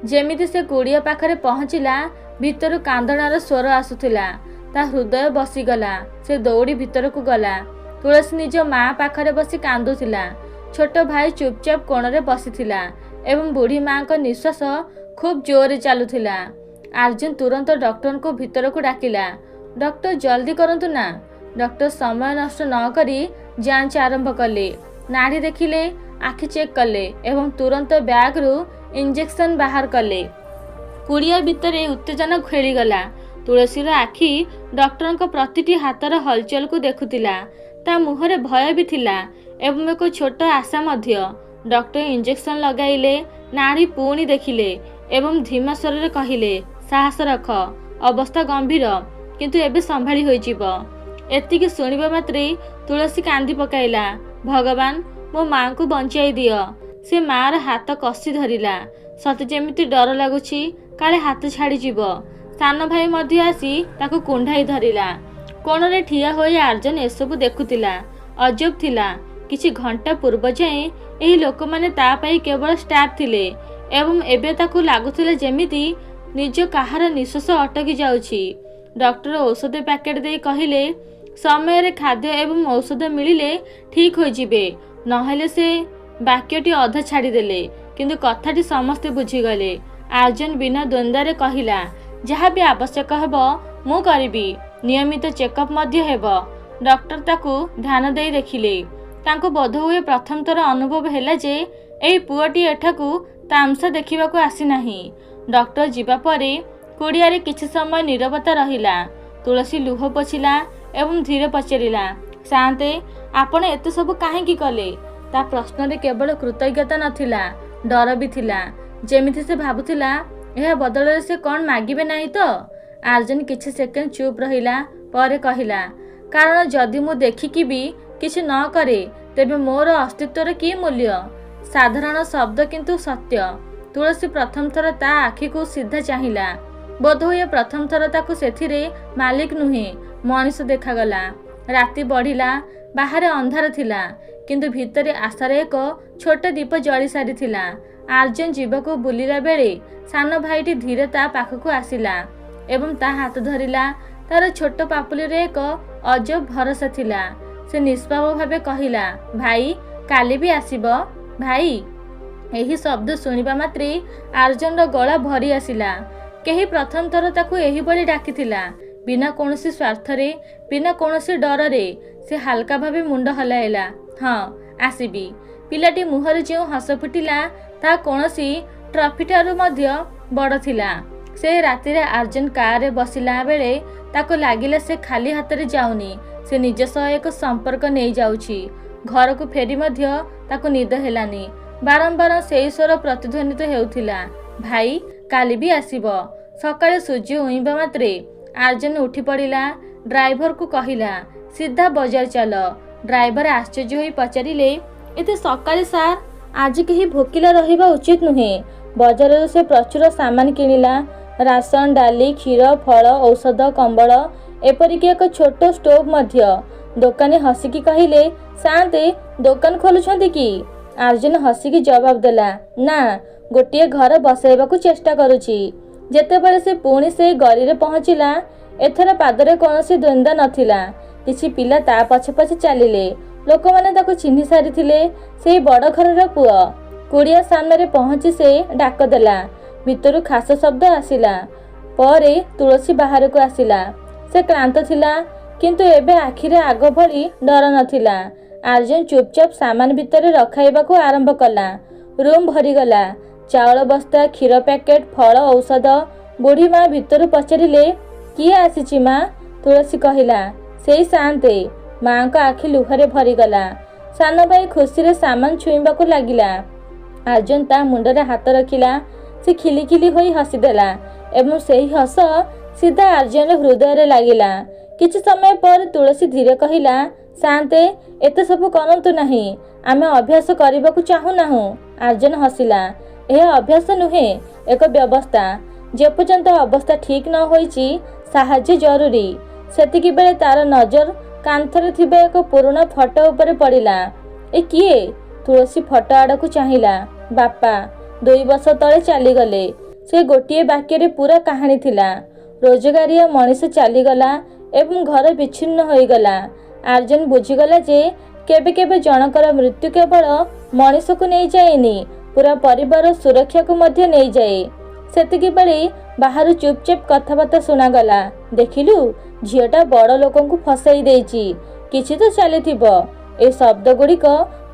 ଯେମିତି ସେ କୁଡ଼ିଆ ପାଖରେ ପହଞ୍ଚିଲା, ଭିତରୁ କାନ୍ଦଣାର ସ୍ୱର ଆସୁଥିଲା। ତା ହୃଦୟ ବସିଗଲା। ସେ ଦୌଡ଼ି ଭିତରକୁ ଗଲା। ତୁଳସୀ ନିଜ ମା ପାଖରେ ବସି କାନ୍ଦୁଥିଲା। ଛୋଟ ଭାଇ ଚୁପଚାପ କୋଣରେ ବସିଥିଲା ଏବଂ ବୁଢ଼ୀ ମାଙ୍କ ନିଶ୍ୱାସ ଖୁବ୍ ଜୋରରେ ଚାଲୁଥିଲା। ଆର୍ଜୁନ ତୁରନ୍ତ ଡକ୍ଟରଙ୍କୁ ଭିତରକୁ ଡାକିଲା। ଡକ୍ଟର, ଜଲ୍ଦି କରନ୍ତୁ ନା। ଡକ୍ଟର ସମୟ ନଷ୍ଟ ନ କରି ଯାଞ୍ଚ ଆରମ୍ଭ କଲେ। ନାଡ଼ି ଦେଖିଲେ, ଆଖି ଚେକ୍ କଲେ ଏବଂ ତୁରନ୍ତ ବ୍ୟାଗ୍ରୁ ଇଞ୍ଜେକ୍ସନ୍ ବାହାର କଲେ। କୁଡ଼ିଆ ଭିତରେ ଉତ୍ତେଜନା ଖେଳିଗଲା। ତୁଳସୀର ଆଖି ଡକ୍ଟରଙ୍କ ପ୍ରତିଟି ହାତର ହଲଚଲକୁ ଦେଖୁଥିଲା। ତା ମୁହଁରେ ଭୟ ବି ଥିଲା ଏବଂ ଏକ ଛୋଟ ଆଶା ମଧ୍ୟ। ଡକ୍ଟର ଇଞ୍ଜେକ୍ସନ୍ ଲଗାଇଲେ, ନାଡ଼ି ପୁଣି ଦେଖିଲେ ଏବଂ ଧିମା ସ୍ୱରରେ କହିଲେ, ସାହସ ରଖ, ଅବସ୍ଥା ଗମ୍ଭୀର, କିନ୍ତୁ ଏବେ ସମ୍ଭାଳି ହୋଇଯିବ। ଏତିକି ଶୁଣିବା ମାତ୍ରେ ତୁଳସୀ କାନ୍ଦି ପକାଇଲା। ଭଗବାନ, ମୋ ମାଙ୍କୁ ବଞ୍ଚାଇ ଦିଅ। ସେ ମାର ହାତ କଷି ଧରିଲା। ସତେ ଯେମିତି ଡର ଲାଗୁଛି କାଳେ ହାତ ଛାଡ଼ିଯିବ। ସାନ ଭାଇ ମଧ୍ୟ ଆସି ତାକୁ କୁଣ୍ଢାଇ ଧରିଲା। କୋଣରେ ଠିଆ ହୋଇ ଆର୍ଜୁନ ଏସବୁ ଦେଖୁଥିଲା। ଅଜବ ଥିଲା, କିଛି ଘଣ୍ଟା ପୂର୍ବ ଯାଏଁ ଏହି ଲୋକମାନେ ତା ପାଇଁ କେବଳ ଷ୍ଟାଫ୍ ଥିଲେ ଏବଂ ଏବେ ତାକୁ ଲାଗୁଥିଲା ଯେମିତି ନିଜ କାହାର ନିଶ୍ୱାସ ଅଟକି ଯାଉଛି। ଡକ୍ଟର ଔଷଧ ପ୍ୟାକେଟ୍ ଦେଇ କହିଲେ, ସମୟରେ ଖାଦ୍ୟ ଏବଂ ଔଷଧ ମିଳିଲେ ଠିକ୍ ହୋଇଯିବେ, ନହେଲେ ସେ। ବାକ୍ୟଟି ଅଧା ଛାଡ଼ିଦେଲେ, କିନ୍ତୁ କଥାଟି ସମସ୍ତେ ବୁଝିଗଲେ। ଆର୍ଜୁନ ବିନା ଦ୍ୱନ୍ଦ୍ୱରେ କହିଲା, ଯାହା ବି ଆବଶ୍ୟକ ହେବ ମୁଁ କରିବି। ନିୟମିତ ଚେକଅପ୍ ମଧ୍ୟ ହେବ। डॉक्टर ताकू ध्यान दे देखिले। तांको बोधहुए प्रथम थर अनुभव हैला जे एई पुअटी एठाकू तामसा देखिबाकू आसी नाही। डॉक्टर जीवा परे कुड़ियारे किछि समय नीरवता रहिला। तुलसी लुह पोछिला एवं धीरे पचारिला, शांते आपण एते सब काहेकि कले? ता प्रश्न रे केवल कृतज्ञता नथिला, डर भी थिला। जेमिति से भाबुथिला एहा बदଳରେ से कौन मागिबे नाही तो। आर्जन किछि सेकेंड चुप रहिला, परे कहिला, कारण जदि मु देखिकी भी किछि न करे तेबे मोर अस्तित्वर की मूल्य? साधारण शब्द किंतु सत्य। तुलसी प्रथम थर ता आखि को सीधा चाहिला। बोधहुए प्रथम थर ताकू सेथिरे मालिक नुहे मनीष देखागला। राति बढ़िला, बाहर अंधार थिला, किंतु भितरे आशार एक छोट दीप जली सारी थिला। आर्जन जीवको बुलिला बेले सान भाईटी धीरे ता पाखकू आसिला एवं ता हाथ धरिला। तार छोट पापुली रे एक अजब भरोसा थिला। से निष्पाप भावे कहिला, भाई काली भी आसीबो भाई। एही शब्द सुनिबा मात्रे आर्जन गला भरी आसिला। केही प्रथम थर ताकू एही बळी डाकिथिला। बिना कोनोसी स्वार्थरे, बिना कोनोसी डररे से हल्का भावे मुंड हलाइला। हाँ आसीबी। पिलाटी मुहरे जो हस फुटिला ता कोनोसी ट्रॉफी ठारू मध्य बड़ थिला। से रातिरे आर्जन कार रे बसिला बेले ताको लागिला से खाली हाथ रे जाउनी, से निज सह एक संपर्क नहीं जाउछि। घर को फेरी मध्य ताको निद हेलानी। बारंबार सेई स्वर प्रतिध्वनित हेउथिला, भाई काली भी आसीबो। सकाळे सूर्य उइबा मात्रे आर्जन उठी पड़िला। ड्राइवर को कहिला, सीधा बजार चल। ड्राइवर आश्चर्य होई पचारिले, एते सकाळे सार, आज कहीं भोकिला रहिबा उचित नुहे। बजार से प्रचुर सामान किनिला, राशन, डाली, क्षीर, फल, औषध, कंबल, एपरिक एक छोट स्टोव मध्य। दोकानी हसिकी कहिले, शांते दोकान खोलुछंती कि? आर्जन हसिकी जवाब देला, ना गोटे घर बसाइबाकू चेष्टा करुछि। जेतेबेले से पुणी से गली रे पहुँचिला, एथर पादरे कौनसी द्वंद्व नथिला। किछि पिला ता पछे पछे चलिले। लोक माने ताको चिन्हि सारिथिले, सेई बड़ घरर पुओ। कुड़िया सामने पहुँची से डाक देला। भितरु खास शब्द आसिला। परे तुलसी बाहर को आसिला। से क्लांत थिला, किंतु एबे आखिरे आग भली डर नथिला। आर्जन चुपचाप सामान भितर रखाइबाकू आरंभ कला। रूम भरीगला। चाउल बस्ता, क्षीर पैकेट, फल, औषध। बुढ़ी माँ भितर पचारिले, किए आसीची माँ? तुलसी कहिला, सेई शांते। माँ को आखि लुहरे भरीगला। सान भाई खुशी रे सामान छुईबाकू लागिला। आर्जन ता मुंडरे हाथ रखिला। से खिली खिली होई हसीदेला एवं सेही हस सीधा आर्जन हृदय रे लागिला। किछि समय पर तुलसी धीरे कहिला, शांते एते सब करंतु नहीं, आमे अभ्यास करबाकू चाहू नाहू। आर्जन हसिला, यह अभ्यास नुहे, एक व्यवस्था। जेपर्यंत अवस्था ठीक न होईची साहाय्य जरूरी। सेतिकी बेले तार नजर कांथरे थिबा एक पुराना फोटो उपरे पड़िला। ए किए? तुलसी फोटो आड़कू चाहिला। बापा 2 वर्ष तले चलीगले। से गोटे वाक्य रे पूरा कहानी थिला। रोजगारिया मनीष चलीगला एवं घर विच्छिन्न होईगला। आर्जन बुझीगला जे केबे केबे जनकर मृत्यु केवल मनीष को नहीं जाएनी, पूरा परिवार सुरक्षा को मध्य नहीं जाए। सेतिकी बेले बाहर चुपचाप कथाबार्ता सुनागला। देखिलु झीटा बड़ लोक फसाई देइची, किछि तो चलीथिबो। ए शब्द गुड़िक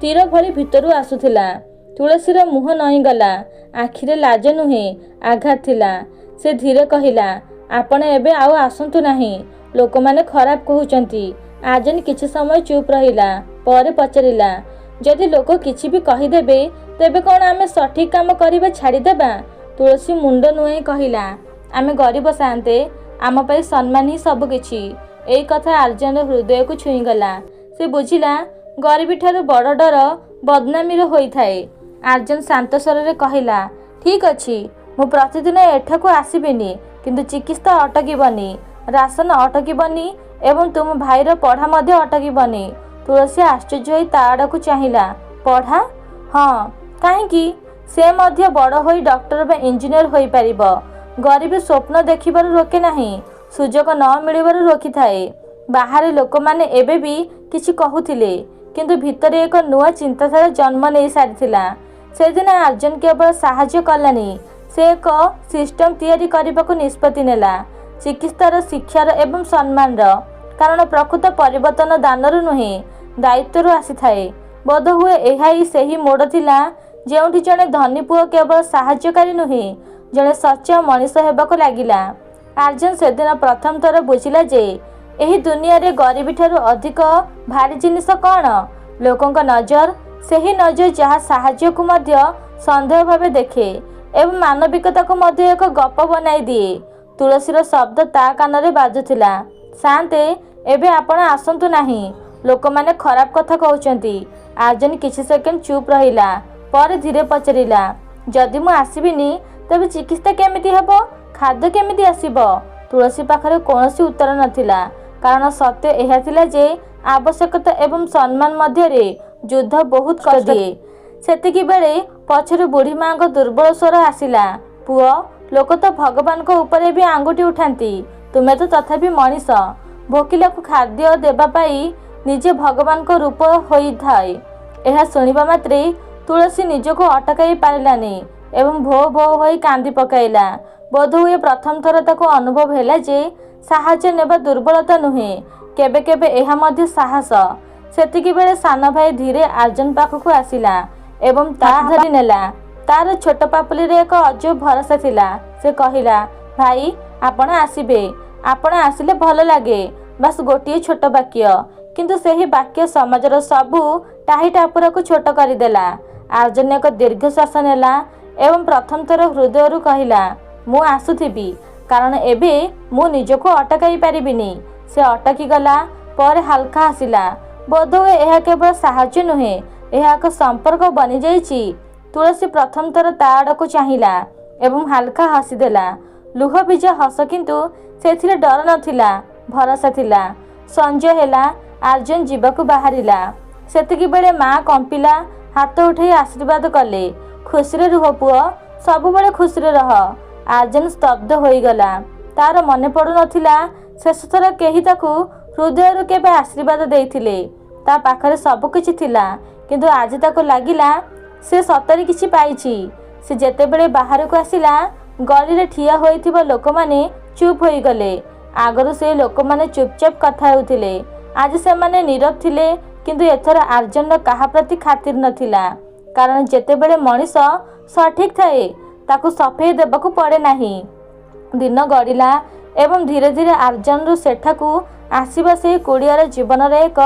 तीर भली भितरु आसुथिला। तुलसीर मुह नईगला। आखिरे लाज नुहे, आघात थिला। से धीरे कहिला, आपण एबे आउ आसंतु नाही, लोक माने खराब कहउचंती। आर्जन किछि समय चुप रहिला, परे पचारिला, जदि लोक किछि भी कहिदेबे तेबे कौन आमे सठिक काम करिबा छाड़ी देबा? तुलसी मुंड नुए कहिला, आमे गरीब शांते, आम पाई सम्मान ही सब किछि। एई कथा आर्जन हृदय को छुईगला। से बुझिला गरीबी ठारू बड़ डर बदनामी होई थाए। आर्जन शांत स्वर रे कहिला, ठीक अछि, मु प्रतिदिन एठाकू आसीबिनी, किंतु चिकित्सा अटकीबनी, राशन अटकीबनी एवं तुम भाईर पढ़ा मध्य अटकीबनी। तुलसी आश्चर्य होई ता आड़कू चाहिला। पढ़ा? हाँ, काहेकि? से मध्य बड़ होई डॉक्टर बा इंजीनियर होई परिबो। गरीबी स्वप्न देखिबार रोके नहीं, सुजोग न मिलिबार रोकी थाए। बाहर लोक माने एबे भी किछि कहूथिले, किंतु भितर एक नुआ चिंताधारा जन्म नहीं सारिथिला। से दिन आर्जन केवल साहाय्य कलानी, से एक सिस्टम तैयारी करबाकू निष्पत्ति नेला। चिकित्सार, शिक्षार एवं सम्मानर। କାରଣ ପ୍ରକୃତ ପରିବର୍ତ୍ତନ ଦାନରୁ ନୁହେଁ ଦାୟିତ୍ୱରୁ ଆସିଥାଏ। ବୋଧହୁଏ ଏହା ହିଁ ସେହି ମୋଡ଼ ଥିଲା ଯେଉଁଠି ଜଣେ ଧନୀ ପୁଅ କେବଳ ସାହାଯ୍ୟକାରୀ ନୁହେଁ ଜଣେ ସଚ୍ଚା ମଣିଷ ହେବାକୁ ଲାଗିଲା। ଆର୍ଯ୍ୟନ ସେଦିନ ପ୍ରଥମ ଥର ବୁଝିଲା ଯେ ଏହି ଦୁନିଆରେ ଗରିବୀ ଠାରୁ ଅଧିକ ଭାରି ଜିନିଷ କ'ଣ? ଲୋକଙ୍କ ନଜର, ସେହି ନଜର ଯାହା ସାହାଯ୍ୟକୁ ମଧ୍ୟ ସନ୍ଦେହ ଭାବେ ଦେଖେ ଏବଂ ମାନବିକତାକୁ ମଧ୍ୟ ଏକ ଗପ ବନାଇ ଦିଏ। ତୁଳସୀର ଶବ୍ଦ ତା କାନରେ ବାଜୁଥିଲା, ଶାନ୍ତେ ଏବେ ଆପଣ ଆସନ୍ତୁ ନାହିଁ, ଲୋକମାନେ ଖରାପ କଥା କହୁଛନ୍ତି। ଆର୍ଯ୍ୟନ କିଛି ସେକେଣ୍ଡ ଚୁପ୍ ରହିଲା, ପରେ ଧୀରେ ପଚାରିଲା, ଯଦି ମୁଁ ଆସିବିନି ତେବେ ଚିକିତ୍ସା କେମିତି ହେବ? ଖାଦ୍ୟ କେମିତି ଆସିବ? ତୁଳସୀ ପାଖରେ କୌଣସି ଉତ୍ତର ନଥିଲା, କାରଣ ସତ୍ୟ ଏହା ଥିଲା ଯେ ଆବଶ୍ୟକତା ଏବଂ ସମ୍ମାନ ମଧ୍ୟରେ ଯୁଦ୍ଧ ବହୁତ କଷ୍ଟ ଦିଏ। ସେତିକି ବେଳେ ପଛରୁ ବୁଢ଼ୀ ମାଙ୍କ ଦୁର୍ବଳ ସ୍ୱର ଆସିଲା, ପୁଅ, ଲୋକ ତ ଭଗବାନଙ୍କ ଉପରେ ବି ଆଙ୍ଗୁଠି ଉଠାନ୍ତି, ତୁମେ ତ ତଥାପି ମଣିଷ। ଭୋକିଲାକୁ ଖାଦ୍ୟ ଦେବା ପାଇଁ ନିଜେ ଭଗବାନଙ୍କ ରୂପ ହୋଇଥାଏ। ଏହା ଶୁଣିବା ମାତ୍ରେ ତୁଳସୀ ନିଜକୁ ଅଟକାଇ ପାରିଲାନି ଏବଂ ଭୋ ଭୋ ହୋଇ କାନ୍ଦି ପକାଇଲା। ବୋଧହୁଏ ପ୍ରଥମ ଥର ତାକୁ ଅନୁଭବ ହେଲା ଯେ ସାହାଯ୍ୟ ନେବା ଦୁର୍ବଳତା ନୁହେଁ, କେବେ କେବେ ଏହା ମଧ୍ୟ ସାହସ। ସେତିକିବେଳେ ସାନ ଭାଇ ଧୀରେ ଆର୍ଯ୍ୟନ ପାଖକୁ ଆସିଲା ଏବଂ ତା ଧରି ନେଲା। ତାର ଛୋଟ ପାପୁଲିରେ ଏକ ଅଜବ ଭରସା ଥିଲା। ସେ କହିଲା, ଭାଇ, ଆପଣ ଆସିବେ, ଆପଣ ଆସିଲେ ଭଲ ଲାଗେ। ବାସ୍ ଗୋଟିଏ ଛୋଟ ବାକ୍ୟ, କିନ୍ତୁ ସେହି ବାକ୍ୟ ସମାଜର ସବୁ ଟାହି ଟାପୁରାକୁ ଛୋଟ କରିଦେଲା। ଆର୍ଯ୍ୟନ ଏକ ଦୀର୍ଘଶ୍ୱାସ ନେଲା ଏବଂ ପ୍ରଥମ ଥର ହୃଦୟରୁ କହିଲା, ମୁଁ ଆସୁଥିବି, କାରଣ ଏବେ ମୁଁ ନିଜକୁ ଅଟକାଇ ପାରିବିନି। ସେ ଅଟକି ଗଲା, ପରେ ହାଲକା ହସିଲା। ବୋଧହୁଏ ଏହା କେବଳ ସାହାଯ୍ୟ ନୁହେଁ, ଏହା ଏକ ସମ୍ପର୍କ ବନିଯାଇଛି। ତୁଳସୀ ପ୍ରଥମ ଥର ତା ଆଡ଼କୁ ଚାହିଁଲା ଏବଂ ହାଲକା ହସିଦେଲା। ଲୁହ ଭିଜା ହସ, କିନ୍ତୁ ସେଥିରେ ଡର ନଥିଲା, ଭରସା ଥିଲା। ସଞ୍ଜ ହେଲା, ଆର୍ଯ୍ୟନ ଯିବାକୁ ବାହାରିଲା। ସେତିକିବେଳେ ମା କମ୍ପିଲା, ହାତ ଉଠାଇ ଆଶୀର୍ବାଦ କଲେ, ଖୁସିରେ ରୁହ ପୁଅ, ସବୁବେଳେ ଖୁସିରେ ରହ। ଆର୍ଯ୍ୟନ ସ୍ତବ୍ଧ ହୋଇଗଲା। ତାର ମନେ ପଡ଼ୁନଥିଲା ଶେଷଥର କେହି ତାକୁ ହୃଦୟରୁ କେବେ ଆଶୀର୍ବାଦ ଦେଇଥିଲେ। ତା ପାଖରେ ସବୁକିଛି ଥିଲା, କିନ୍ତୁ ଆଜି ତାକୁ ଲାଗିଲା ସେ ସତରେ କିଛି ପାଇଛି। ସେ ଯେତେବେଳେ ବାହାରକୁ ଆସିଲା, ଗଳିରେ ଠିଆ ହୋଇଥିବା ଲୋକମାନେ ଚୁପ୍ ହୋଇଗଲେ। ଆଗରୁ ସେହି ଲୋକମାନେ ଚୁପଚାପ କଥା ହେଉଥିଲେ, ଆଜି ସେମାନେ ନୀରବ ଥିଲେ। କିନ୍ତୁ ଏଥର ଆର୍ଯ୍ୟନର କାହା ପ୍ରତି ଖାତିର ନଥିଲା, କାରଣ ଯେତେବେଳେ ମଣିଷ ସଠିକ୍ ଥାଏ ତାକୁ ସଫେଇ ଦେବାକୁ ପଡ଼େ ନାହିଁ। ଦିନ ଗଡ଼ିଲା ଏବଂ ଧୀରେ ଧୀରେ ଆର୍ଯ୍ୟନରୁ ସେଠାକୁ ଆସିବା ସେହି କୁଡ଼ିଆର ଜୀବନର ଏକ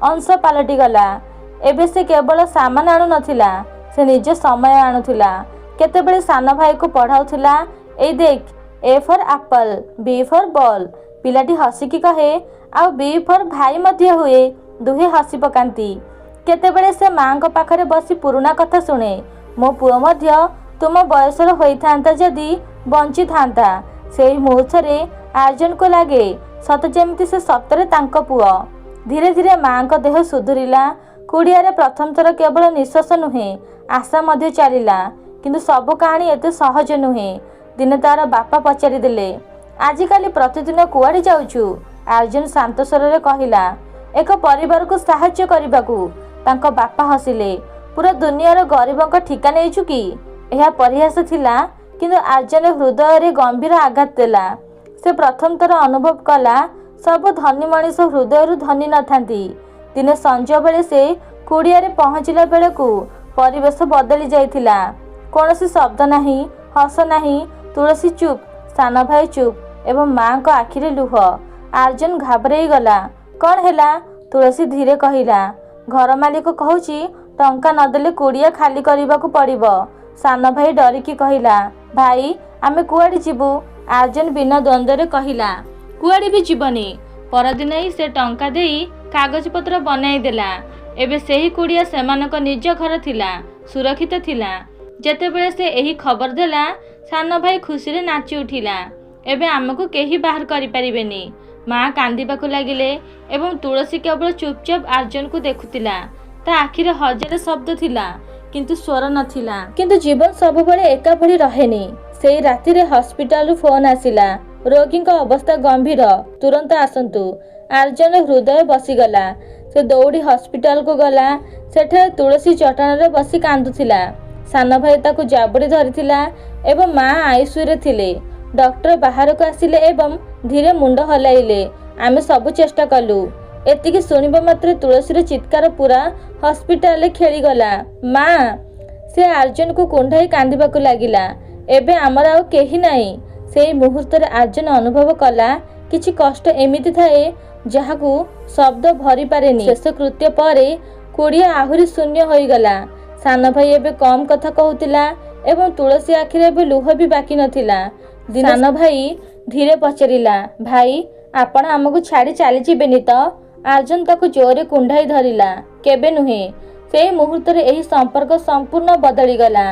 ଅଂଶ ପାଲଟିଗଲା। ଏବେ ସେ କେବଳ ସାମାନ ଆଣୁନଥିଲା, ସେ ନିଜ ସମୟ ଆଣୁଥିଲା। କେତେବେଳେ ସାନ ଭାଇକୁ ପଢ଼ାଉଥିଲା, ଏଇ ଦେଖ, ଏ for apple, B for ball. ପିଲାଟି ହସିକି କହେ, ଆଉ ବି ଫର୍ ଭାଇ ମଧ୍ୟ ହୁଏ। ଦୁହେଁ ହସି ପକାନ୍ତି। କେତେବେଳେ ସେ ମାଙ୍କ ପାଖରେ ବସି ପୁରୁଣା କଥା ଶୁଣେ, ମୋ ପୁଅ ମଧ୍ୟ ତୁମ ବୟସର ହୋଇଥାନ୍ତା ଯଦି ବଞ୍ଚିଥାନ୍ତା। ସେହି ମୁହୂର୍ତ୍ତରେ ଆର୍ଯ୍ୟନକୁ ଲାଗେ ସତେ ଯେମିତି ସେ ସତରେ ତାଙ୍କ ପୁଅ। ଧୀରେ ଧୀରେ ମାଙ୍କ ଦେହ ସୁଧୁରିଲା। କୁଡ଼ିଆରେ ପ୍ରଥମ ଥର କେବଳ ନିଶ୍ୱାସ ନୁହେଁ, ଆଶା ମଧ୍ୟ ଚାଲିଲା। କିନ୍ତୁ ସବୁ କାହାଣୀ ଏତେ ସହଜ ନୁହେଁ। ଦିନେ ତାର ବାପା ପଚାରିଦେଲେ, ଆଜିକାଲି ପ୍ରତିଦିନ କୁଆଡ଼େ ଯାଉଛୁ? ଆର୍ଯ୍ୟନ ଶାନ୍ତ ସ୍ୱରରେ କହିଲା, ଏକ ପରିବାରକୁ ସାହାଯ୍ୟ କରିବାକୁ। ତାଙ୍କ ବାପା ହସିଲେ, ପୁରା ଦୁନିଆର ଗରିବଙ୍କ ଠିକା ନେଇଛୁ କି? ଏହା ପରିହାସ ଥିଲା, କିନ୍ତୁ ଆର୍ଯ୍ୟନ ହୃଦୟରେ ଗମ୍ଭୀର ଆଘାତ ଦେଲା। ସେ ପ୍ରଥମ ଥର ଅନୁଭବ କଲା, ସବୁ ଧନୀ ମଣିଷ ହୃଦୟରୁ ଧନୀ ନଥାନ୍ତି। ଦିନେ ସଞ୍ଜ ବେଳେ ସେ କୁଡ଼ିଆରେ ପହଞ୍ଚିଲା ବେଳକୁ ପରିବେଶ ବଦଳି ଯାଇଥିଲା। କୌଣସି ଶବ୍ଦ ନାହିଁ, ହସ ନାହିଁ। ତୁଳସୀ ଚୁପ୍, ସାନ ଭାଇ ଚୁପ୍ ଏବଂ ମାଙ୍କ ଆଖିରେ ଲୁହ। ଆର୍ଯ୍ୟନ ଘାବରେଇ ଗଲା। କ'ଣ ହେଲା? ତୁଳସୀ ଧୀରେ କହିଲା, ଘର ମାଲିକ କହୁଛି ଟଙ୍କା ନଦେଲେ କୁଡ଼ିଆ ଖାଲି କରିବାକୁ ପଡ଼ିବ। ସାନ ଭାଇ ଡରିକି କହିଲା, ଭାଇ, ଆମେ କୁଆଡ଼େ ଯିବୁ? ଆର୍ଯ୍ୟନ ବିନା ଦ୍ୱନ୍ଦ୍ୱରେ କହିଲା, କୁଆଡ଼େ ବି ଯିବନି। ପରଦିନ ହିଁ ସେ ଟଙ୍କା ଦେଇ କାଗଜପତ୍ର ବନାଇ ଦେଲା। ଏବେ ସେହି କୁଡ଼ିଆ ସେମାନଙ୍କ ନିଜ ଘର ଥିଲା, ସୁରକ୍ଷିତ ଥିଲା। ଯେତେବେଳେ ସେ ଏହି ଖବର ଦେଲା, ସାନ ଭାଇ ଖୁସିରେ ନାଚି ଉଠିଲା, ଏବେ ଆମକୁ କେହି ବାହାର କରିପାରିବେନି। ମା କାନ୍ଦିବାକୁ ଲାଗିଲେ ଏବଂ ତୁଳସୀ କେବଳ ଚୁପଚାପ ଆର୍ଯ୍ୟନକୁ ଦେଖୁଥିଲା। ତା ଆଖିରେ ହଜାର ଶବ୍ଦ ଥିଲା, କିନ୍ତୁ ସ୍ୱର ନଥିଲା। କିନ୍ତୁ ଜୀବନ ସବୁବେଳେ ଏକା ଭଳି ରହେନି। ସେଇ ରାତିରେ ହସ୍ପିଟାଲରୁ ଫୋନ୍ ଆସିଲା, ରୋଗୀଙ୍କ ଅବସ୍ଥା ଗମ୍ଭୀର, ତୁରନ୍ତ ଆସନ୍ତୁ। ଆର୍ଯ୍ୟନ ହୃଦୟ ବସିଗଲା। ସେ ଦୌଡ଼ି ହସ୍ପିଟାଲକୁ ଗଲା। ସେଠାରେ ତୁଳସୀ ଚଟାଣରେ ବସି କାନ୍ଦୁଥିଲା। ସାନ ଭାଇ ତାକୁ ଜାବୁଡ଼ି ଧରିଥିଲା ଏବଂ ମା ଆଇସିୟୁରେ ଥିଲେ। ଡକ୍ଟର ବାହାରକୁ ଆସିଲେ ଏବଂ ଧୀରେ ମୁଣ୍ଡ ହଲାଇଲେ। आमे सबु चेष्टा कलु। एतिकी सुनिबा मात्रे तुलसीर चित्कार पूरा हॉस्पिटल खेलीगला। माँ से अर्जुन को कुंडाई कांदिबाकु लागिला। एबे आमर आउ केही नाही। सेई मुहूर्तरे अर्जुन अनुभव कला किछि कष्ट एमिति थाए जहाकू शब्द भरी पारेनी। शेष कृत्य परे कुड़िया आहुरी शून्य होईगला। सान भाई एबे कम कथा कहूतिला एवं तुलसी आखिरे एबे लुह भी बाकी नथिला। सान भाई धीरे पचारिला, भाई आपण आमको छाड़ी चली जिबेनी तो? अर्जुन ताकू जोरे कुंडाई धरिला। केबे नुहे। से मुहूर्त रे एही संपर्क संपूर्ण बदली गला।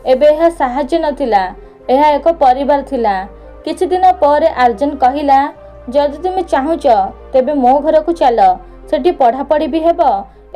एबे यह साहाय्य नथिला, यह एक परिवार थिला। किछि दिन पर अर्जुन कहिला, जदि तुम चाहुच तेबे मो घर को चल, सेठी पढ़ापढ़ी भी हेब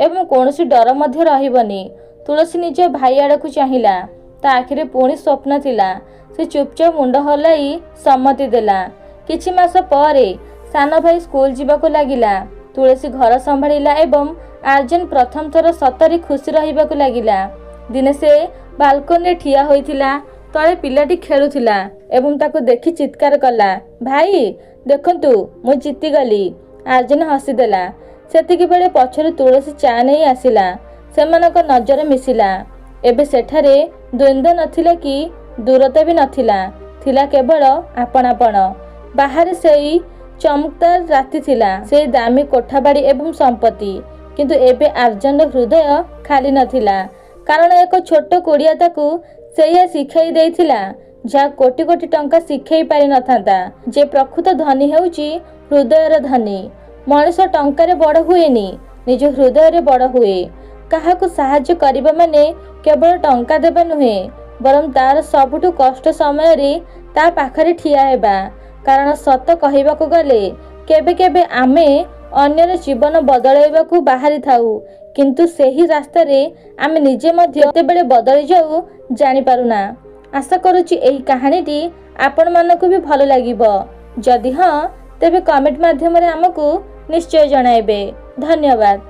एवं कौनसी डर मध्य रहिबनी। तुलसी निज भाई आड़ को चाहिला। ता आखिरे पुणी स्वप्न थिला। से चुपचाप मुंड हलाई सम्मति देला। किछि मास परे सान भाई स्कूल जीवाको लागिला। तुलसी घर संभाळिला एवं अर्जुन प्रथम थर सतरी खुशी रहिबाकु लागिला। दिने से बालकोनी ठिया होइथिला। तळे पिलाटी खेलुथिला एवं ताको देखि चित्कार कला, भाई देखंतु मु जीति गली। अर्जुन हसी देला। सेतिकी बेले पछरु तुलसी चा नै आसिला। सेमानक नजर मिसिला। एबे सेठारे द्वंद्व नथिला कि दूरता भी नथिला, थिला केवल आपणापण। बाहर सेई चमकदार राति थिला, से दामी कोठाबाड़ी एवं संपत्ति। किंतु एबे अर्जुन हृदय खाली नथिला, कारण एक छोट कुड़िया ताकू सेया शिखाई देइथिला जहा कोटी कोटी टंका शिखाई पारि नथांता। जे प्रकृत धनी हेउची हृदयर धनी। मनुष्य टंकारे बड़ हुएनी, निज हृदय बड़ हुए। काहाकू साहाय्य करिबा माने केवल टंका देबा नुहे, बरं तार सबुठु कष्ट समय रे ता पाखरे ठिया हेबा। कारण सत कहिबाकू गले केबे केबे आमे अन्यर जीवन बदलाइबाकू बाहरी थाउ, किंतु सेही रास्ता रे आमे निजे मध्य केतेबेले बदली जाऊ जानि पारुना। आशा करूची एही कहानीटी आपण मानकू भी भल लागिबो। जदि हां तेबे कमेंट माध्यम रे हमकू निश्चय जणाइबे। धन्यवाद।